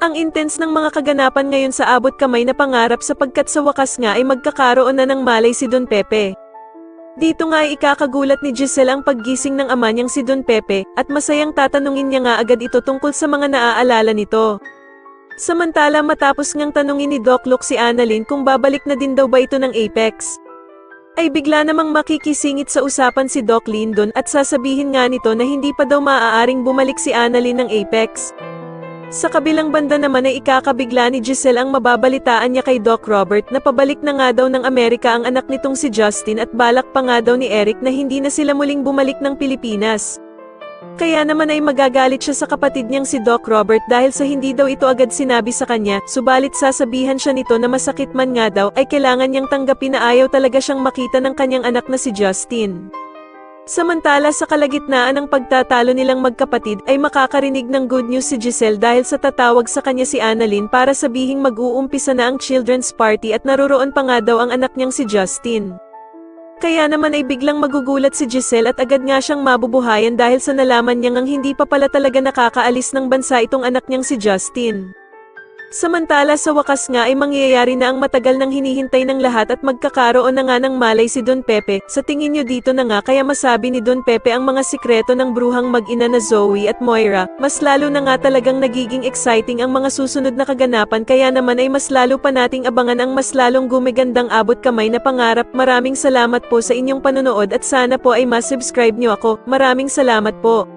Ang intense ng mga kaganapan ngayon sa abot kamay na pangarap sapagkat sa wakas nga ay magkakaroon na ng malay si Don Pepe. Dito nga ay ikakagulat ni Giselle ang paggising ng ama niyang si Don Pepe, at masayang tatanungin niya nga agad ito tungkol sa mga naaalala nito. Samantala matapos ngang tanungin ni Doc Luke si Annalyn kung babalik na din daw ba ito ng Apex, ay bigla namang makikisingit sa usapan si Doc Lyndon at sasabihin nga nito na hindi pa daw maaaring bumalik si Annalyn ng Apex. Sa kabilang banda naman ay ikakabigla ni Giselle ang mababalitaan niya kay Doc Robert na pabalik na nga daw ng Amerika ang anak nitong si Justin at balak pa nga daw ni Eric na hindi na sila muling bumalik ng Pilipinas. Kaya naman ay magagalit siya sa kapatid niyang si Doc Robert dahil sa hindi daw ito agad sinabi sa kanya, subalit sasabihan siya nito na masakit man nga daw ay kailangan niyang tanggapin na ayaw talaga siyang makita ng kanyang anak na si Justin. Samantala sa kalagitnaan ng pagtatalo nilang magkapatid ay makakarinig ng good news si Giselle dahil sa tatawag sa kanya si Annalyn para sabihing mag-uumpisa na ang children's party at naroroon pa nga daw ang anak niyang si Justin. Kaya naman ay biglang magugulat si Giselle at agad nga siyang mabubuhayan dahil sa nalaman niyang ang hindi pa pala talaga nakakaalis ng bansa itong anak niyang si Justin. Samantala sa wakas nga ay mangyayari na ang matagal nang hinihintay ng lahat at magkakaroon na nga ng malay si Don Pepe. Sa tingin nyo dito na nga kaya masabi ni Don Pepe ang mga sikreto ng bruhang mag-ina na Zoe at Moira, mas lalo na nga talagang nagiging exciting ang mga susunod na kaganapan kaya naman ay mas lalo pa nating abangan ang mas lalong gumigandang abot kamay na pangarap. Maraming salamat po sa inyong panonood at sana po ay ma-subscribe nyo ako. Maraming salamat po.